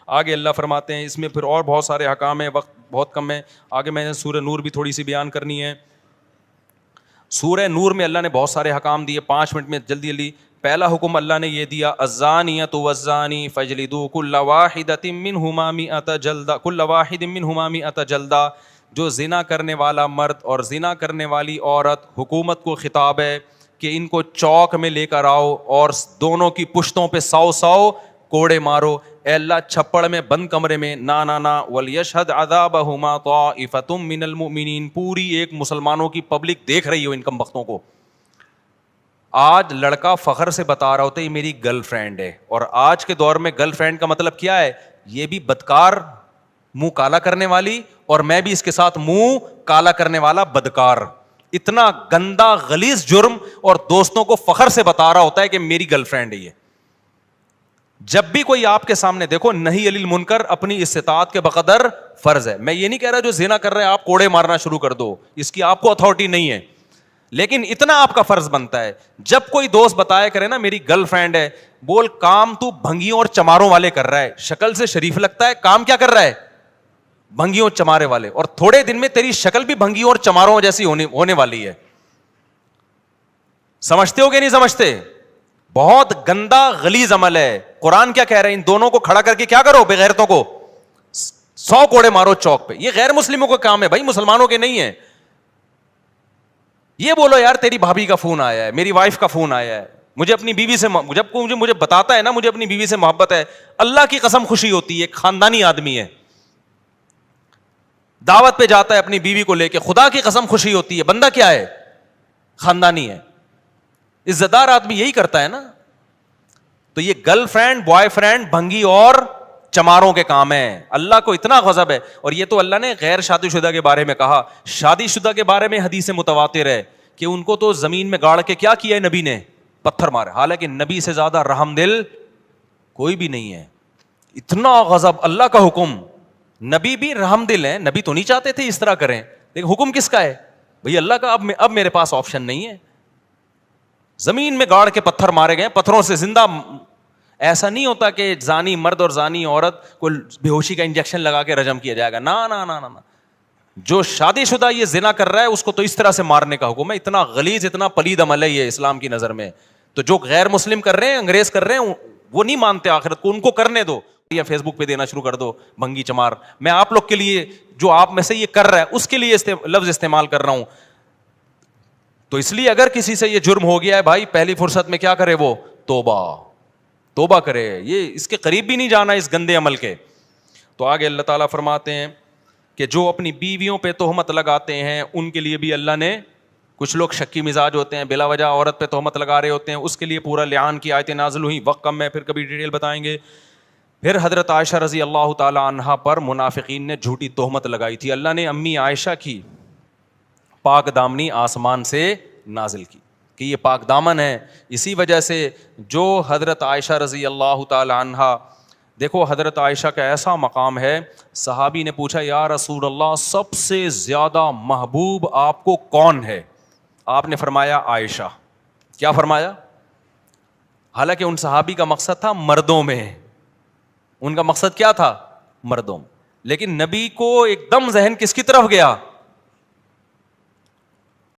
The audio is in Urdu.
آگے اللہ فرماتے ہیں اس میں پھر اور بہت سارے احکام ہیں, وقت بہت کم ہے, آگے میں نے سورہ نور بھی تھوڑی سی بیان کرنی ہے. سورہ نور میں اللہ نے بہت سارے احکام دیے, 5 منٹ میں جلدی جلدی. پہلا حکم اللہ نے یہ دیا, الزانیۃ والزانی فاجلدوا کل واحدۃ منہما مئۃ جلدہ, کل واحد منہما مئۃ جلدہ. جو زنا کرنے والا مرد اور زنا کرنے والی عورت, حکومت کو خطاب ہے کہ ان کو چوک میں لے کر آؤ اور دونوں کی پشتوں پہ 100 کوڑے مارو. اے اللہ چھپڑ میں بند کمرے میں, نا ولیشہد عذابہما طائفۃ من المؤمنین, پوری ایک مسلمانوں کی پبلک دیکھ رہی ہو ان کم بختوں کو. آج لڑکا فخر سے بتا رہا ہوتا ہے یہ میری گرل فرینڈ ہے, اور آج کے دور میں گرل فرینڈ کا مطلب کیا ہے, یہ بھی بدکار منہ کالا کرنے والی اور میں بھی اس کے ساتھ منہ کالا کرنے والا بدکار. اتنا گندا غلیظ جرم, اور دوستوں کو فخر سے بتا رہا ہوتا ہے کہ میری گرل فرینڈ ہے یہ. جب بھی کوئی آپ کے سامنے دیکھو, نہی علی المنکر اپنی استطاعت کے بقدر فرض ہے. میں یہ نہیں کہہ رہا جو زنا کر رہے ہیں آپ کوڑے مارنا شروع کر دو, اس کی آپ کو اتھارٹی نہیں ہے, لیکن اتنا آپ کا فرض بنتا ہے جب کوئی دوست بتایا کرے نا میری گرل فرینڈ ہے, بول کام تو بھنگیوں اور چماروں والے کر رہا ہے, شکل سے شریف لگتا ہے, کام کیا کر رہا ہے, بھنگیوں چمارے والے, اور تھوڑے دن میں تیری شکل بھی بھنگیوں اور چماروں جیسی ہونے والی ہے. سمجھتے ہو کہ نہیں سمجھتے؟ بہت گندا غلیظ عمل ہے. قرآن کیا کہہ رہے ہیں, ان دونوں کو کھڑا کر کے کیا کرو, بے غیرتوں کو 100 کوڑے مارو چوک پہ. یہ غیر مسلموں کا کام ہے بھائی, مسلمانوں کے نہیں ہے. یہ بولو یار تیری بھابھی کا فون آیا ہے, میری وائف کا فون آیا ہے, مجھے اپنی بیوی سے, جب کوئی مجھے بتاتا ہے نا مجھے اپنی بیوی سے محبت ہے, اللہ کی قسم خوشی ہوتی ہے. ایک خاندانی آدمی ہے, دعوت پہ جاتا ہے اپنی بیوی کو لے کے, خدا کی قسم خوشی ہوتی ہے. بندہ کیا ہے, خاندانی ہے, عزت دار آدمی یہی کرتا ہے نا. تو یہ گرل فرینڈ بوائے فرینڈ بھنگی اور چماروں کے کام ہیں. اللہ کو اتنا غضب ہے. اور یہ تو اللہ نے غیر شادی شدہ کے بارے میں کہا, شادی شدہ کے بارے میں حدیث متواتر ہے کہ ان کو تو زمین میں گاڑ کے کیا کیا ہے نبی نے, پتھر مارے. حالانکہ نبی سے زیادہ رحم دل کوئی بھی نہیں ہے. اتنا غضب, اللہ کا حکم, نبی بھی رحم دل ہیں, نبی تو نہیں چاہتے تھے اس طرح کریں, لیکن حکم کس کا ہے بھئی, اللہ کا. اب میرے پاس آپشن نہیں ہے. زمین میں گاڑ کے پتھر مارے گئے, پتھروں سے زندہ. ایسا نہیں ہوتا کہ زانی مرد اور زانی عورت کو بے ہوشی کا انجیکشن لگا کے رجم کیا جائے گا, نا نا نا نا. جو شادی شدہ یہ زنا کر رہا ہے اس کو تو اس طرح سے مارنے کا حکم ہے. اتنا غلیظ اتنا پلید عمل ہے یہ اسلام کی نظر میں. تو جو غیر مسلم کر رہے ہیں, انگریز کر رہے ہیں, وہ نہیں مانتے آخرت کو, ان کو کرنے دو, یا فیس بک پہ دینا شروع کر دو بھنگی چمار. میں آپ لوگ کے لیے جو آپ میں سے یہ کر رہا ہے اس کے لیے لفظ استعمال کر رہا ہوں. تو اس لیے اگر کسی سے یہ جرم ہو گیا ہے بھائی, پہلی فرصت میں کیا کرے, وہ توبہ کرے. یہ اس کے قریب بھی نہیں جانا اس گندے عمل کے. تو آگے اللہ تعالیٰ فرماتے ہیں کہ جو اپنی بیویوں پہ تہمت لگاتے ہیں ان کے لیے بھی اللہ نے, کچھ لوگ شکی مزاج ہوتے ہیں, بلا وجہ عورت پہ تہمت لگا رہے ہوتے ہیں, اس کے لیے پورا لعان کی آیتیں نازل ہوئی. وقت کم ہے, پھر کبھی ڈیٹیل بتائیں گے. پھر حضرت عائشہ رضی اللہ تعالی عنہا پر منافقین نے جھوٹی تہمت لگائی تھی. اللہ نے امی عائشہ کی پاک دامنی آسمان سے نازل کی کہ یہ پاک دامن ہے. اسی وجہ سے جو حضرت عائشہ رضی اللہ تعالی عنہا, دیکھو حضرت عائشہ کا ایسا مقام ہے, صحابی نے پوچھا یا رسول اللہ سب سے زیادہ محبوب آپ کو کون ہے؟ آپ نے فرمایا عائشہ. کیا فرمایا؟ حالانکہ ان صحابی کا مقصد تھا مردوں میں, ان کا مقصد کیا تھا, مردوں میں. لیکن نبی کو ایک دم ذہن کس کی طرف گیا؟